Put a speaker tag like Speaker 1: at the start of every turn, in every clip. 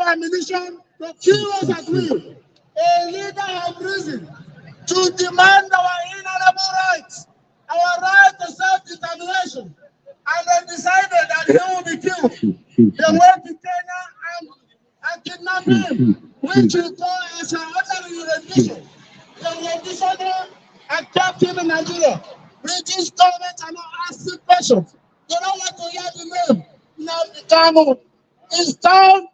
Speaker 1: ammunition to kill us at will. A leader has risen to demand our inalienable rights, our right to self-determination, and they decided that he will be killed. They went to Kenya and kidnapped him, which we call as an ordinary rendition. They renditioned him and kept him in Nigeria. British government are not asking questions. They don't want to hear the name. Now the time it's time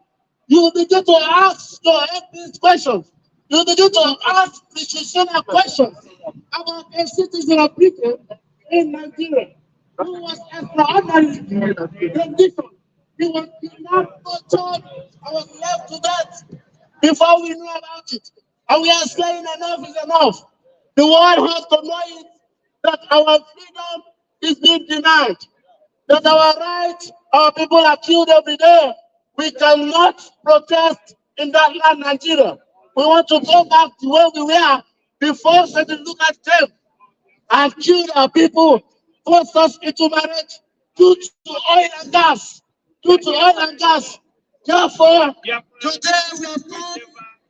Speaker 1: you begin to ask your these questions. You begin to ask institutional questions about a citizen of Britain in Nigeria who was extraordinary condition. He was kidnapped, tortured, and was left to death before we knew about it. And we are saying enough is enough. The world has to know it, that our freedom is being denied, that our rights, our people are killed every day. We cannot protest in that land, Nigeria. We want to go back to where we were before Satan look at them and kill our people, force us into marriage due to oil and gas. Due to oil and gas. Therefore, today we have come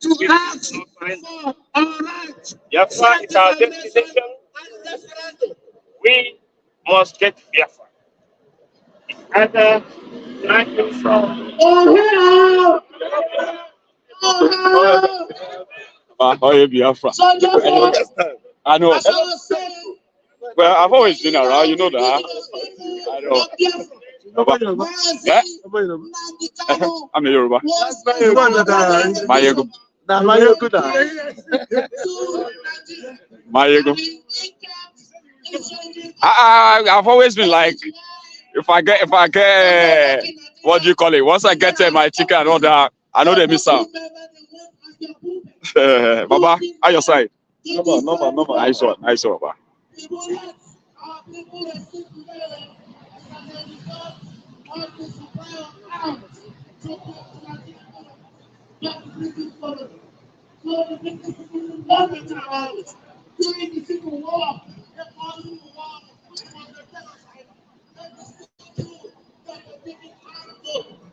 Speaker 1: to ask for our rights.
Speaker 2: Biafra is our destination. We must get Biafra. And like from
Speaker 3: Biafra.
Speaker 1: So therefore,
Speaker 3: I know.
Speaker 1: as I was saying,
Speaker 3: Well, I've always been around, you know that. I know. I'm a Yoruba. Mayego. Mayego. I've always been like, if I get, what do you call it? Once I get my ticket and all that, I know they miss out. Baba, how your side? No. Nice one, Baba.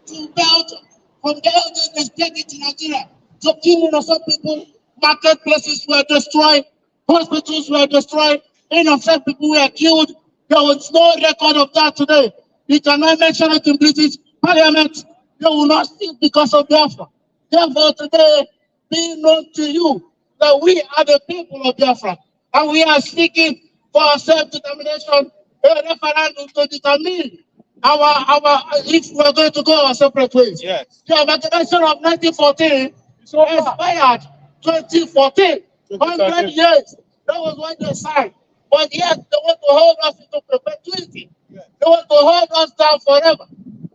Speaker 1: To Belgium, from Belgium they take it to Nigeria. So killing of some people, marketplaces were destroyed, hospitals were destroyed, innocent people were killed. There was no record of that today. You cannot mention it in British Parliament. They will not speak because of Biafra. Therefore, today, be known to you that we are the people of Biafra, and we are seeking for our self-determination, a referendum to determine if we are going to go our separate ways.
Speaker 3: Yes.
Speaker 1: The amalgamation of 1914 expired 2014. 100 years. That was when they signed. But yet they want to hold us into perpetuity. They want to hold us down forever.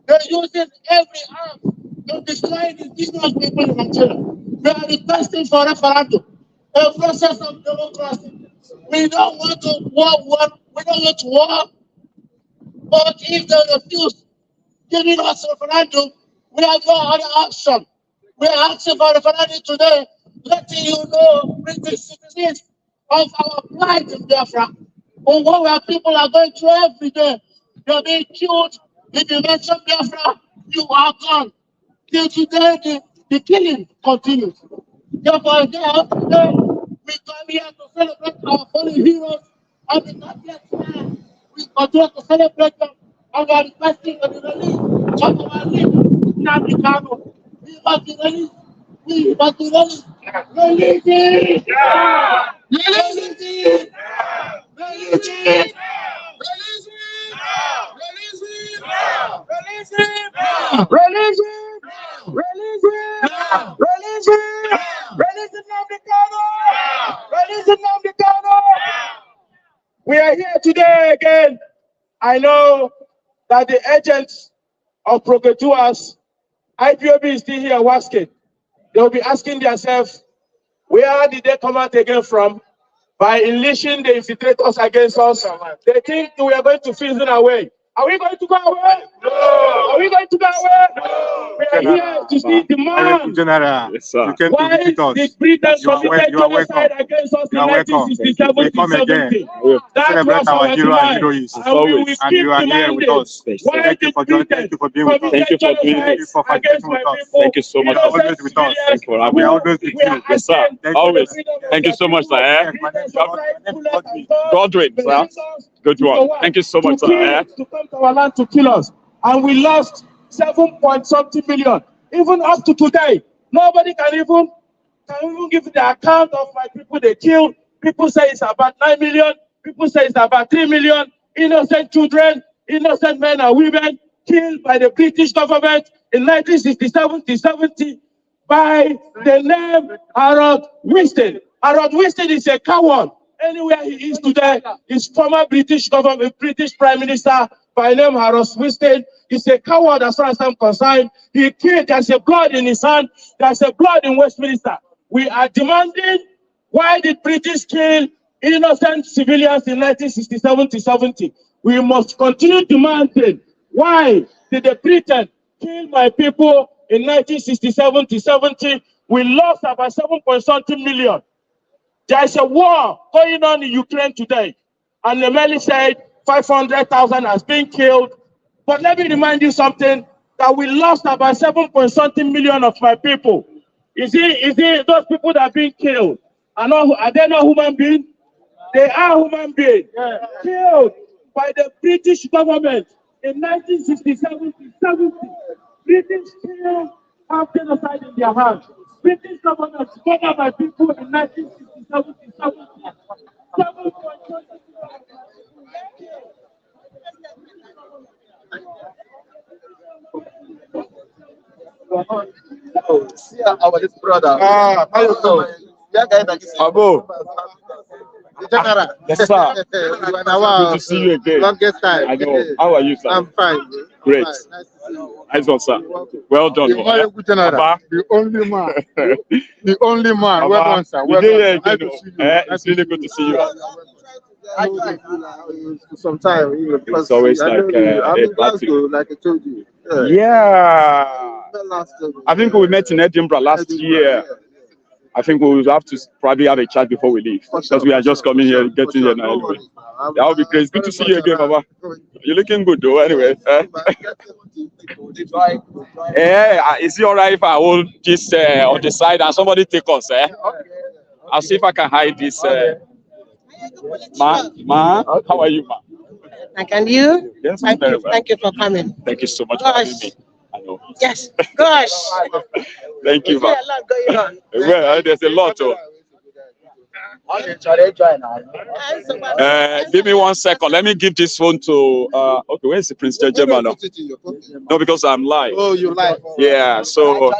Speaker 1: They're using every arm to destroy the indigenous people in Nigeria. They are requesting for referendum, a process of democracy. We don't want to war. We don't want to war. But if they refuse giving us a referendum, we have no other option. We are asking for a referendum today, letting you know, British citizens, of our plight in Biafra, of what our people are going through every day. They're being killed. If you mention Biafra, you are gone. Till today, the killing continues. Therefore, today, we come here to celebrate our fallen heroes of the 30th year. We continue to celebrate them, and we are requesting for the release of our leader, Nnamdi Kanu. We must be released. We must be released. Release it! Yeah! Release it! Yeah! Release it! Release it! Release it! Release it! Release it! Release it! Release it! Release it, Nnamdi Kanu! Release it, Nnamdi Kanu! We are here today again. I know that the agents of provocateurs, IPOB is still here asking. They will be asking themselves, where did they come out again from? By unleashing the infiltrators against us, they think we are going to fizzle away. Are we going to go away? No. Are we going to go away? No. We are here to see the man.
Speaker 4: General,
Speaker 3: Yes, sir.
Speaker 4: you can
Speaker 1: Why
Speaker 4: visit us.
Speaker 1: the Britain
Speaker 4: You are
Speaker 1: committed genocide against us in
Speaker 4: welcome.
Speaker 1: 1967
Speaker 4: We come again.
Speaker 1: That
Speaker 4: Celebrate
Speaker 1: was
Speaker 4: our
Speaker 1: our
Speaker 4: hero and
Speaker 1: demand.
Speaker 4: heroines.
Speaker 1: And we will
Speaker 4: And
Speaker 1: keep
Speaker 4: you are here with
Speaker 1: demanding.
Speaker 4: us.
Speaker 1: Why
Speaker 4: Thank you
Speaker 1: did
Speaker 4: for joining. Thank you for being with us.
Speaker 3: Thank you for doing this.
Speaker 1: Against my people.
Speaker 3: Thank you so much.
Speaker 4: You are always with us.
Speaker 3: Thank you for having
Speaker 4: We
Speaker 3: me.
Speaker 4: are always with you.
Speaker 3: Yes, sir. Always. Thank you so much, sir. Godwin, sir. Good one. Thank you so much, sir.
Speaker 1: To come to our land to kill us. And we lost 7-point-something million. Even up to today, nobody can even give the account of my people they killed. People say it's about 9 million. People say it's about 3 million. Innocent children, innocent men and women killed by the British government in 1967-70 by the name Harold Winston. Harold Winston is a coward. Anywhere he is today, his former British government, British Prime Minister by name Harold Winston is a coward as far as I'm concerned. He killed, there's a blood in his hand, there's a blood in Westminster. We are demanding, why did British kill innocent civilians in 1967-70? We must continue demanding, why did the Britain kill my people in 1967-70? We lost about 7-point-something million. There is a war going on in Ukraine today. And the Meli said 500,000 has been killed. But let me remind you something, that we lost about 7-point-something million of my people. Is it those people that are being killed? Are they not human beings? They are human beings. Yeah. Killed by the British government in 1967-70. British killed have genocide in their hands. British government murdered my people in 1967-70.
Speaker 5: See our brother.
Speaker 4: How you doing?
Speaker 3: Abo.
Speaker 5: General.
Speaker 3: Yes, sir. Good to see you again.
Speaker 5: Longest time.
Speaker 3: I know. How are you, sir?
Speaker 5: I'm fine.
Speaker 3: Great.
Speaker 5: Nice to see you.
Speaker 3: Nice one, sir. Well done.
Speaker 4: General, the only man. The only man. Well done, sir. Well done. Nice to see you.
Speaker 3: It's really good to see you.
Speaker 5: Sometimes
Speaker 3: it's always like
Speaker 5: I'm Glasgow, like I told you.
Speaker 3: Yeah. I think we met in Edinburgh last year. I think we will have to probably have a chat before we leave, because we are just coming here, getting here now anyway. That would be great. It's good to see you again, Baba. You're looking good though, anyway. Is it alright if I hold this on the side and somebody take us? I'll see if I can hide this. Ma, how are you, ma?
Speaker 6: And you?
Speaker 3: Yes,
Speaker 6: thank
Speaker 3: very
Speaker 6: you.
Speaker 3: well.
Speaker 6: Thank you for coming.
Speaker 3: Thank you so much for having me. I know.
Speaker 6: Yes. Gosh.
Speaker 3: Thank you, ma.
Speaker 6: There's a lot going on.
Speaker 3: Well, there's a lot. Give me 1 second. Let me give this phone to. Okay, where's the Prince Jejema now? No, because I'm live.
Speaker 5: Oh, you live?
Speaker 3: Yeah. So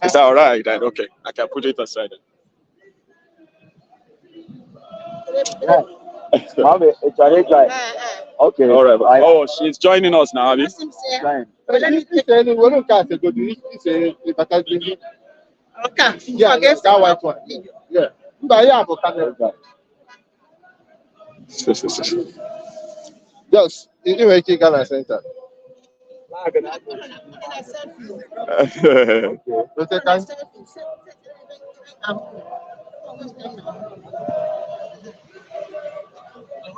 Speaker 3: is that all right? Then okay, I can put it aside. Okay. All right. Oh, she's joining us now, Abby.
Speaker 6: Okay.
Speaker 5: Yeah, that white one. Yeah. Yes, anyway, Ghana Center.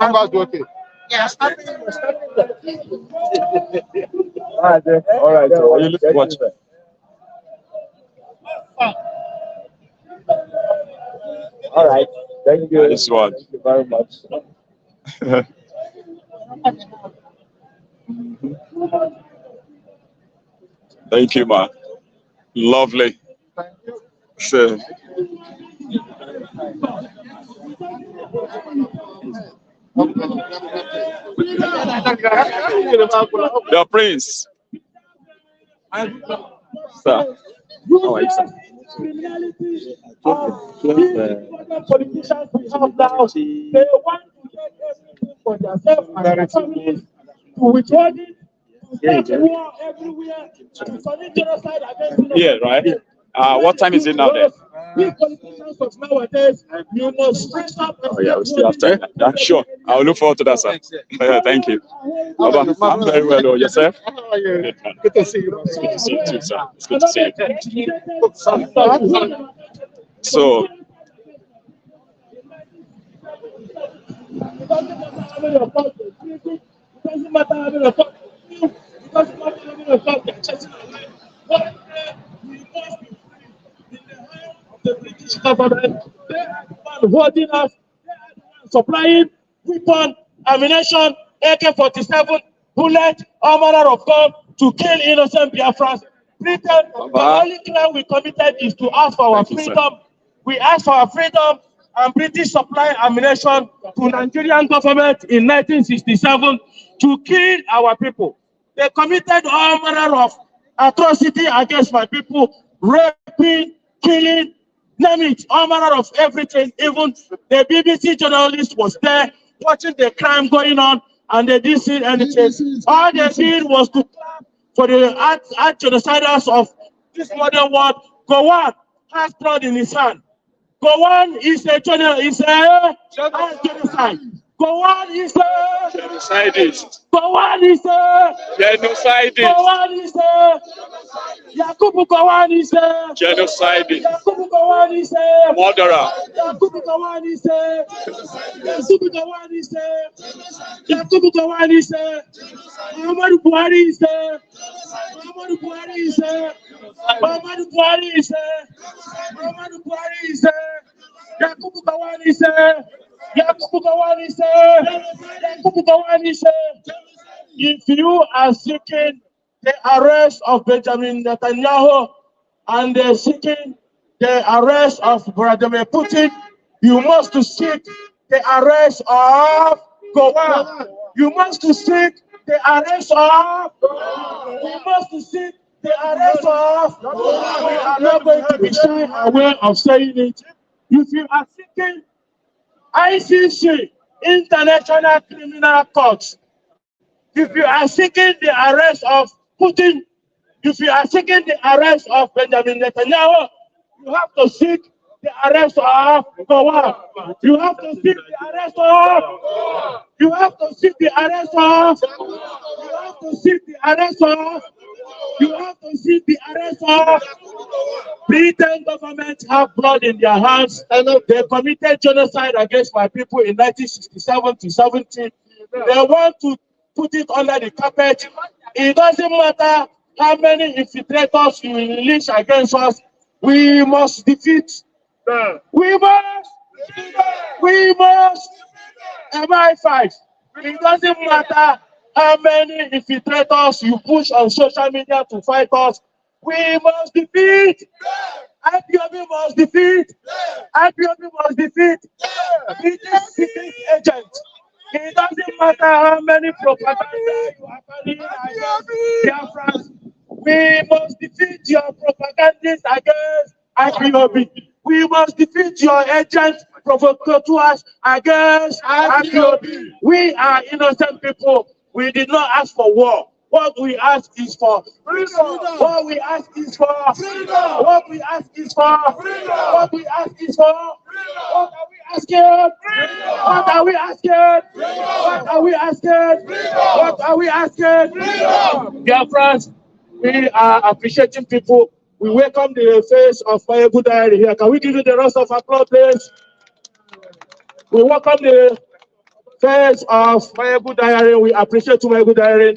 Speaker 5: How about okay?
Speaker 6: Yes.
Speaker 3: All right. So you look watch.
Speaker 4: All right. Thank you.
Speaker 3: This one.
Speaker 4: Thank you very much.
Speaker 3: Thank you, man. Lovely. So, the prince. Sir. How are you, sir?
Speaker 1: Politicians we have now, they want to get everything for themselves and their families to withhold it, to start war everywhere, to commit genocide against
Speaker 3: Yeah, right. What time is it now then?
Speaker 1: We politicians of nowadays, you must rise up.
Speaker 3: Oh yeah, we'll see after. Yeah, sure. I'll look forward to that, sir. Thank you. Baba, I'm very well. Oh, yes, sir.
Speaker 4: How are you? Good to see you.
Speaker 3: It's good to see you too, sir. It's good to see you. So,
Speaker 1: It doesn't matter how many of us they drink it. It doesn't matter how many of us they feel. It doesn't matter how many of us they're chasing away. One day we must be free in the hands of the British government. They are the one holding us. They are the one supplying weapon, ammunition, AK-47, bullet, all manner of gun to kill innocent Biafrans. Britain, the only crime we committed is to ask for our freedom. We asked for our freedom, and British supply ammunition to Nigerian government in 1967 to kill our people. They committed all manner of atrocity against my people, raping, killing, name it, all manner of everything. Even the BBC journalist was there watching the crime going on, and they didn't see anything. All they did was to clap for the genociders of this modern world. Gowon has blood in his hand. Gowon is a genocide. Gowon is a
Speaker 3: genocidist.
Speaker 1: Gowon is a
Speaker 3: Genocidist.
Speaker 1: Gowon is a Yakubu Gowon is a
Speaker 3: Genocidist.
Speaker 1: Yakubu Gowon is a
Speaker 3: Murderer.
Speaker 1: Yakubu Gowon is a Yakubu Gowon is a Yakubu Gowon is a Muhammadu Buhari is a Muhammadu Buhari is a Muhammadu Buhari is a Muhammadu Buhari is a Yakubu Gowon is a Yakubu Gowon is a Yakubu Gowon is a. If you are seeking the arrest of Benjamin Netanyahu and seeking the arrest of Vladimir Putin, you must seek the arrest of Gowon. You must seek the arrest of. You must seek the arrest of. We are not going to be shy away of saying it. If you are seeking ICC, International Criminal Court, if you are seeking the arrest of Putin, if you are seeking the arrest of Benjamin Netanyahu, you have to seek the arrest of Gowon. You have to seek the arrest of. You have to seek the arrest of. You have to seek the arrest of. You have to seek the arrest of. Britain government have blood in their hands. They committed genocide against my people in 1967 to 70. They want to put it under the carpet. It doesn't matter how many infiltrators you release against us. We must defeat. We must. MI5. It doesn't matter how many infiltrators you push on social media to fight us. We must defeat. IPOB must defeat. IPOB must defeat. British secret agent. It doesn't matter how many propaganda you are carrying against Biafra. We must defeat your propagandists against IPOB. We must defeat your agents, provocateurs against IPOB. We are innocent people. We did not ask for war. What we ask is for freedom. What we ask is for freedom. What we ask is for freedom. What we ask is for freedom. What are we asking? Freedom. What are we asking? Freedom. What are we asking? Freedom. What are we asking? Freedom. Dear friends, we are appreciating people. We welcome the face of Firewood Diary here. Can we give you the rest of applause, please? We welcome the face of Firewood Diary. We appreciate you, Firewood Diary.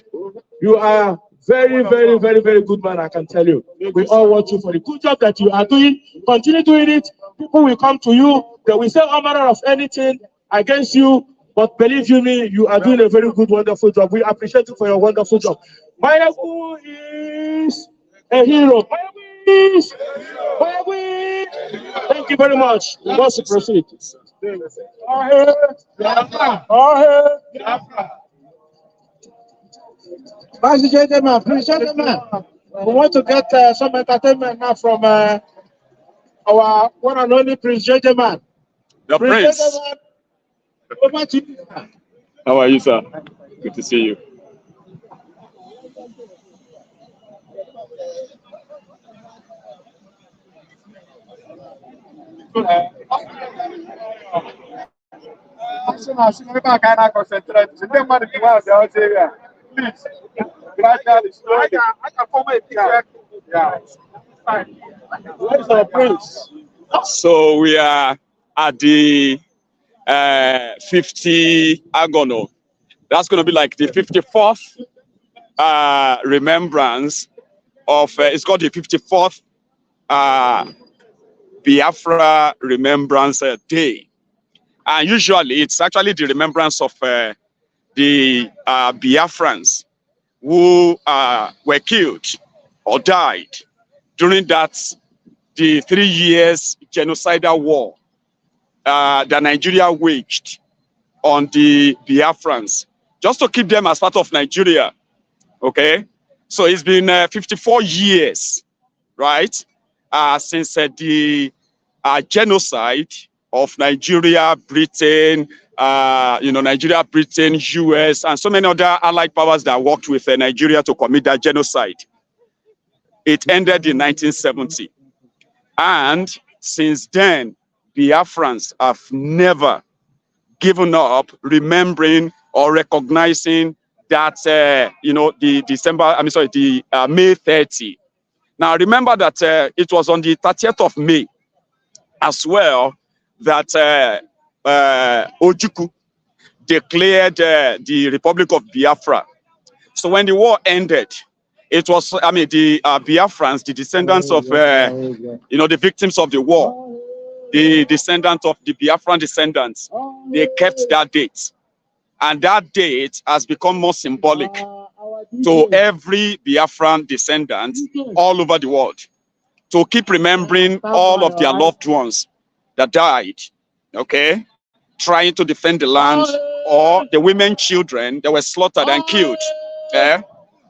Speaker 1: You are very, very, very, very good man, I can tell you. We all want you for the good job that you are doing. Continue doing it. People will come to you. They will say all manner of anything against you. But believe you me, you are doing a very good, wonderful job. We appreciate you for your wonderful job. Mayabu is a hero. Mayabu is Mayabu. Thank you very much. We want to proceed. Vice Gentlemen, please, gentlemen, we want to get some entertainment now from our one and only Prince Gentleman.
Speaker 3: The Prince.
Speaker 1: Gentleman, over to you.
Speaker 3: How are you, sir? Good to see you.
Speaker 4: Please, gradually, slowly. Yeah. Where's our prince?
Speaker 3: So we are at the 50 Agono. That's going to be like the 54th remembrance of, it's called the 54th Biafra Remembrance Day. And usually it's actually the remembrance of the Biafrans who were killed or died during the 3 years genocidal war that Nigeria waged on the Biafrans, just to keep them as part of Nigeria. Okay, so it's been 54 years, right, since the genocide of Nigeria, Britain, Nigeria, Britain, US, and so many other allied powers that worked with Nigeria to commit that genocide. It ended in 1970. And since then, Biafrans have never given up remembering or recognizing that, the May 30. Now, remember that it was on the 30th of May as well that Ojukwu declared the Republic of Biafra. So when the war ended, it was, the Biafrans, the descendants of, the victims of the war, the descendants of the Biafran descendants, they kept that date. And that date has become more symbolic to every Biafran descendant all over the world, to keep remembering all of their loved ones that died, okay, trying to defend the land, or the women, children that were slaughtered and killed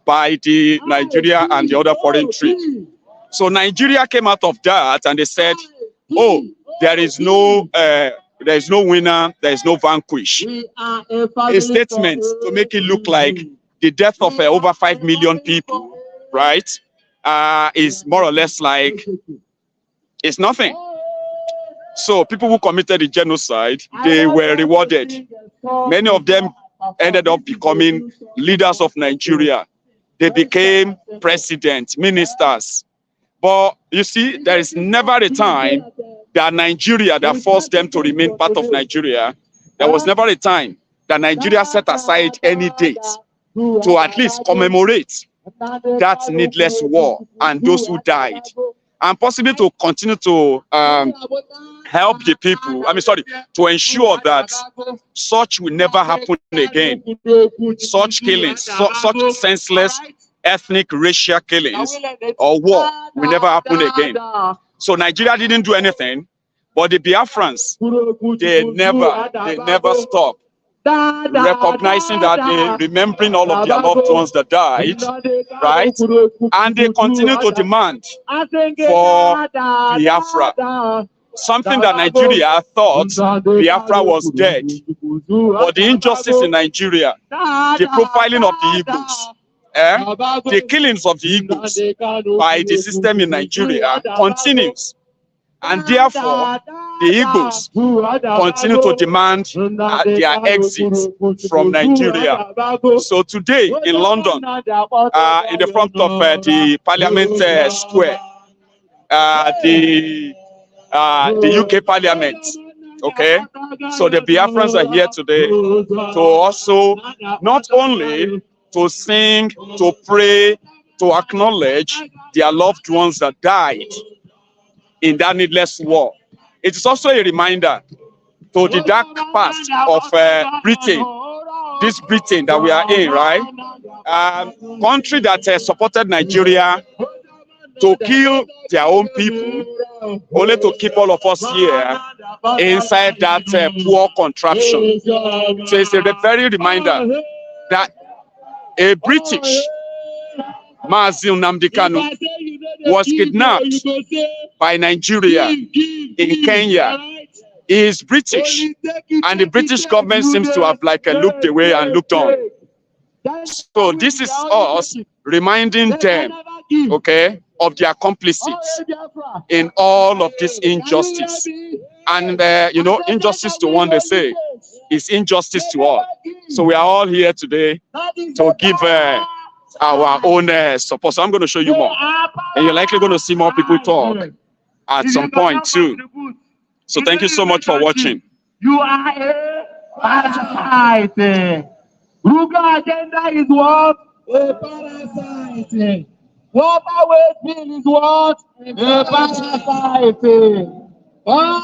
Speaker 3: by the Nigeria and the other foreign troops. So Nigeria came out of that and they said, oh, there is no winner, there is no vanquish. A statement to make it look like the death of over 5 million people, right, is more or less like, it's nothing. So people who committed the genocide, they were rewarded. Many of them ended up becoming leaders of Nigeria. They became presidents, ministers. But you see, there is never a time that Nigeria that forced them to remain part of Nigeria. There was never a time that Nigeria set aside any date to at least commemorate that needless war and those who died, and possibly to continue to help the people, to ensure that such will never happen again. Such killings, such senseless ethnic, racial killings or war will never happen again. So Nigeria didn't do anything, but the Biafrans, they never stopped recognizing that, remembering all of their loved ones that died, right? And they continue to demand for Biafra. Something that Nigeria thought Biafra was dead. But the injustice in Nigeria, the profiling of the Igbos, the killings of the Igbos by the system in Nigeria continues. And therefore, the Igbos continue to demand their exit from Nigeria. So today in London, in the front of the Parliament Square, the UK Parliament, okay? So the Biafrans are here today to also not only to sing, to pray, to acknowledge their loved ones that died in that needless war. It is also a reminder to the dark past of Britain, this Britain that we are in, right? Country that supported Nigeria to kill their own people, only to keep all of us here inside that poor contraption. So it's a very reminder that a British Mazi Nnamdi Kanu was kidnapped by Nigeria in Kenya. He is British, and the British government seems to have looked away and looked on. So this is us reminding them okay, of the accomplices in all of this injustice. And, you know, injustice to one, they say, is injustice to all. So we are all here today to give our own support. So I'm going to show you more. And you're likely going to see more people talk at some point too. So thank you so much for watching.
Speaker 1: You are a parasite. Ruga agenda is what? A parasite. Water waste bill is what? A parasite. Oh,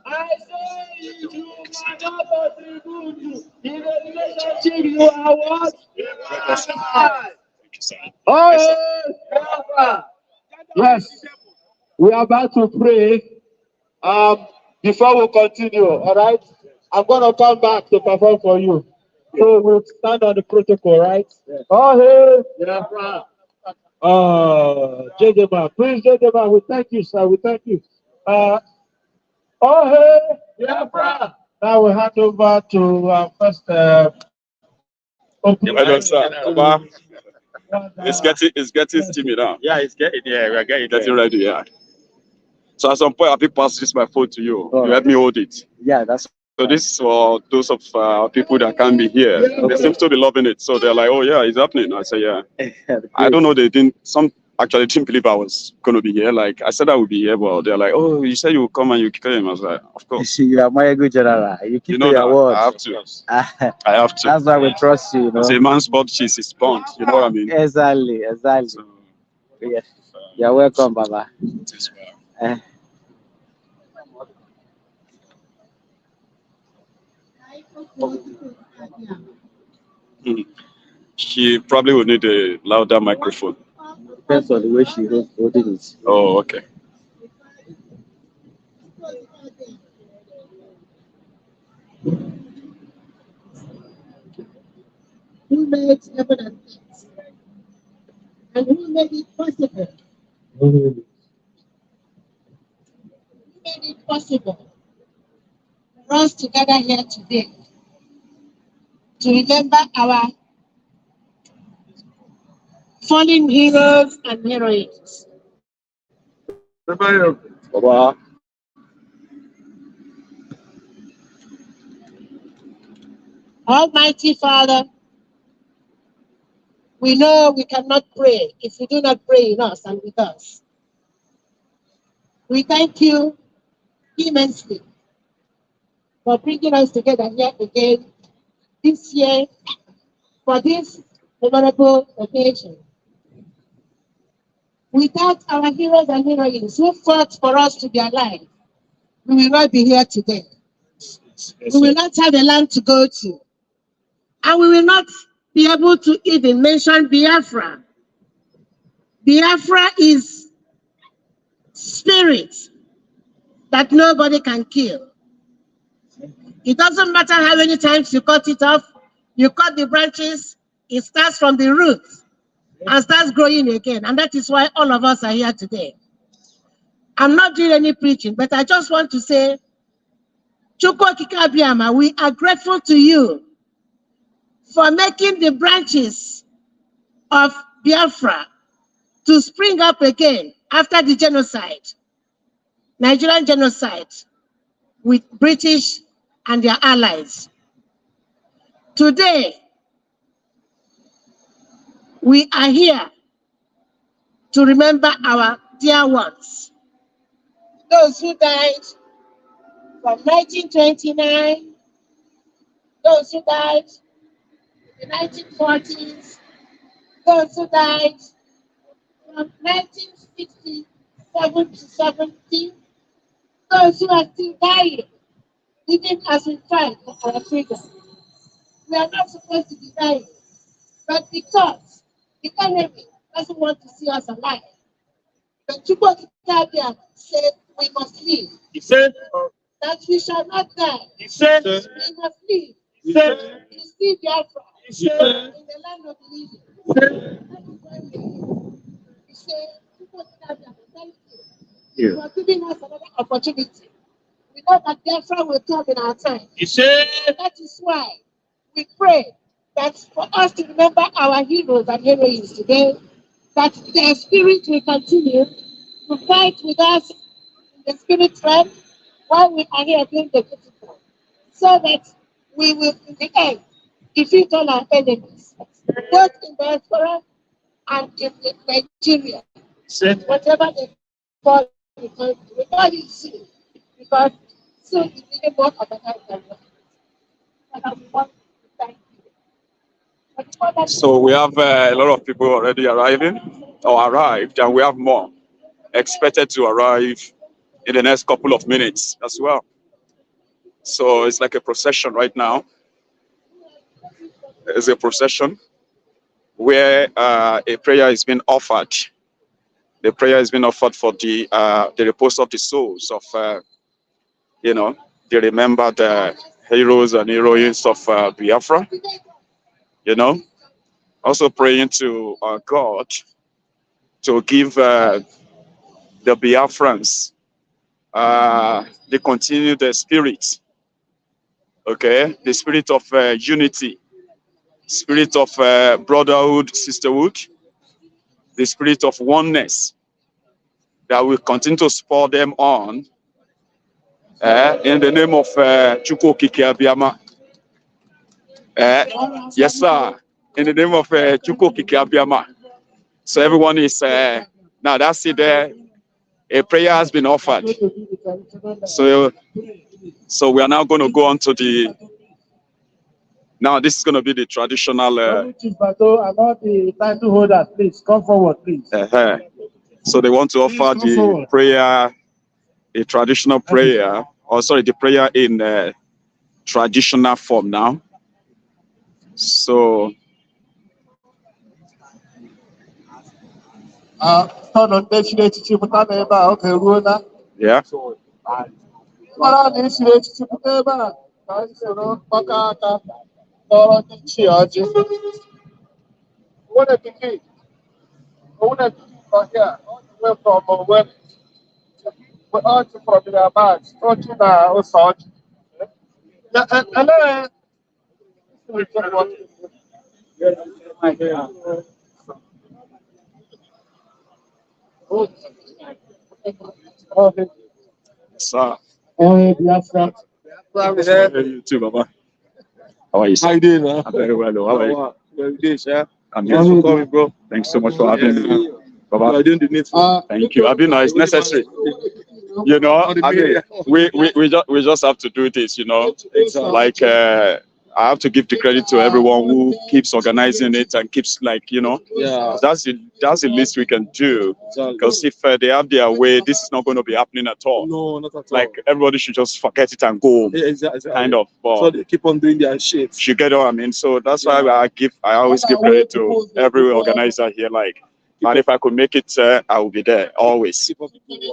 Speaker 1: I say you cannot contribute in a relationship. You are what? Oh, yes. We are about to pray. Before we continue, all right? I'm gonna come back to perform for you. So we'll stand on the protocol, right? Oh, hey, Biafra. Gentlemen, please, gentlemen, we thank you, sir. We thank you. Oh, hey, Biafra. Now we hand over to first.
Speaker 3: Well done, sir. It's getting steamy now. Yeah, we're getting ready. Yeah. So at some point, I think pass this my phone to you. You help me hold it. Yeah, that's. So this is for those of people that can't be here. Okay. They seem to be loving it. So they're like, oh yeah, it's happening. I say, yeah. I don't know. Some actually didn't believe I was going to be here. Like I said I would be here, but they're like, oh, you said you would come and you came. I was like, of course. You are my good general. You keep your word. I have to. I have to. That's why we trust you. You know? It's a man's sport, she's his sport. You know what I mean? Exactly. So, yeah. You're welcome, Baba. She probably would need a louder microphone. Depends on the way she holding it. Oh, okay.
Speaker 6: Who made heaven and earth? And who made it possible? Who made it possible for us to gather here today to remember our fallen heroes and heroines?
Speaker 3: Baba.
Speaker 6: Almighty Father, we know we cannot pray if you do not pray in us and with us. We thank you immensely for bringing us together here again this year for this memorable occasion. Without our heroes and heroines who fought for us to be alive, we will not be here today. We will not have a land to go to. And we will not be able to even mention Biafra. Biafra is spirit that nobody can kill. It doesn't matter how many times you cut it off, you cut the branches, it starts from the roots and starts growing again. And that is why all of us are here today. I'm not doing any preaching, but I just want to say, Chukwu Okike Abiyama, we are grateful to you for making the branches of Biafra to spring up again after the genocide, Nigerian genocide, with British and their allies. Today, we are here to remember our dear ones, those who died from 1929, those who died in the 1940s, those who died from 1967 to 70, those who are still dying, even as we fight for our freedom. We are not supposed to be dying, but because the enemy doesn't want to see us alive, the Chukwu Okike Abiyama said we must live.
Speaker 2: He said
Speaker 6: that we shall not die.
Speaker 2: He said
Speaker 6: we must live.
Speaker 2: He said
Speaker 6: to see Biafra
Speaker 2: He said
Speaker 6: in the land of the living. That is why we say, Chukwu Okike Abiyama, thank you for giving us another opportunity. We know that Biafra will come in our time.
Speaker 2: He said
Speaker 6: That is why we pray that for us to remember our heroes and heroines today, that their spirit will continue to fight with us in the spirit realm while we are here doing the physical, so that we will, in the end, defeat all our enemies, both in diaspora and in Nigeria. Whatever they call the country, we call it soon, because soon is even more organized than that. And I want to thank you. But before that,
Speaker 3: So we have a lot of people already arriving or arrived, and we have more expected to arrive in the next couple of minutes as well. So it's like a procession right now. It's a procession where a prayer is being offered. The prayer is being offered for the repose of the souls of, the remembered heroes and heroines of Biafra. Also praying to God to give the Biafrans they continue the spirit, okay, the spirit of unity, spirit of brotherhood, sisterhood, the spirit of oneness that will continue to spur them on in the name of Chukwu Okike Abiyama. Yes, sir. In the name of Chukwu Okike Abiyama. So everyone is now that's it there. A prayer has been offered. So we are now going to go on to the. Now this is going to be the traditional.
Speaker 1: And all the title holders, please come forward, please.
Speaker 3: So they want to offer the prayer, a traditional prayer, or sorry, the prayer in traditional form now. So. Yeah. Sir.
Speaker 1: Biafra.
Speaker 3: You too, Baba. How are you, sir?
Speaker 5: How you doing, man?
Speaker 3: I'm very well. How are you?
Speaker 5: Well, good, sir.
Speaker 3: I'm
Speaker 5: Thanks for coming, bro.
Speaker 3: Thanks so much for having me, Baba.
Speaker 5: You're doing the needful.
Speaker 3: Thank you. It's necessary. We just have to do this, Like I have to give the credit to everyone who keeps organizing it and keeps
Speaker 5: Yeah.
Speaker 3: That's the least we can do. Because if they have their way, this is not going to be happening at all.
Speaker 5: No, not at all.
Speaker 3: Like everybody should just forget it and go home.
Speaker 5: Yeah, exactly.
Speaker 3: Kind of.
Speaker 5: So they keep on doing their shit.
Speaker 3: You get what I mean? So that's why I always give credit to every organizer here. Like, and if I could make it, I will be there always.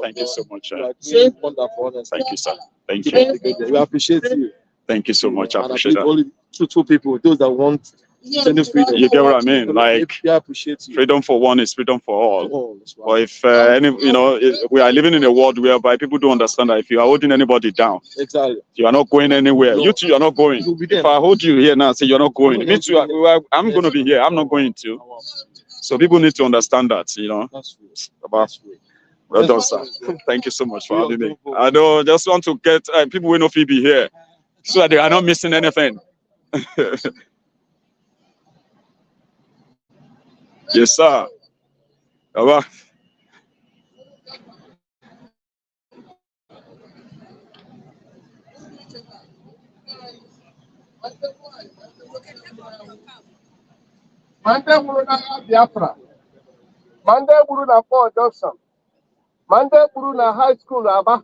Speaker 3: Thank you so much.
Speaker 5: Wonderful.
Speaker 3: Thank you, sir. Thank you.
Speaker 5: We appreciate you.
Speaker 3: Thank you so much. I
Speaker 5: And
Speaker 3: appreciate that.
Speaker 5: only two people, those that want freedom.
Speaker 3: You get what I mean? Like,
Speaker 5: we appreciate you.
Speaker 3: freedom for one is freedom for all.
Speaker 5: Oh, that's right.
Speaker 3: But if we are living in a world whereby people don't understand that if you are holding anybody down,
Speaker 5: Exactly.
Speaker 3: you are not going anywhere.
Speaker 5: No.
Speaker 3: You too, you are not going. If I hold you here now and say you're not going, me too, I'm going to be here. I'm not going to. So people need to understand that,
Speaker 5: That's
Speaker 3: About well done, sir. Thank you so much for having me. I know, just want to get people who know Phoebe here so that they are not missing anything. Yes, sir. Baba.
Speaker 1: Mande gburu na Biafra, Mande gburu na Paul Johnson, Mande gburu na high school Aba,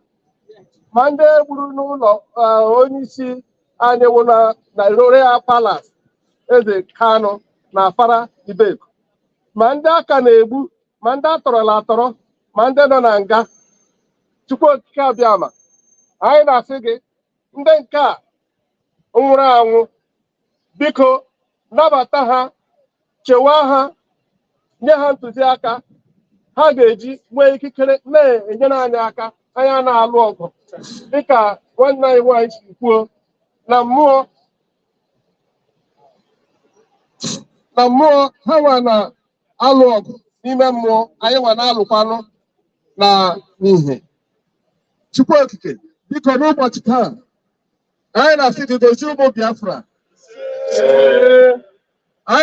Speaker 1: Mande gburu n'ụlọ onye isi anyị wụ na Royal Palace, Eze Kanu na Afara Ibeku. Ma ndị aka na-egbu, ma ndị atọrọla atọrọ, ma ndị nọ na nga. Chukwu Okike Abịama, anyị na-asị gị, ndị nke a nwụrụ anwụ, biko nabata ha, chewaa ha, nye ha ntụziaka ha ga-eji nwee ikikere na-enyere anyị aka anyị na-alụ ọgụ dịka nwanne anyị nwaanyị si kwuo na mmụọ
Speaker 7: na mmụọ ha nwa na alụ ọgụ n'ime mmụọ anyị nwa na-alụkwanụ na n'ihe. Chukwu okike biko n'ụbọchị taa anyị na-asị gị dozie ụmụ Biafra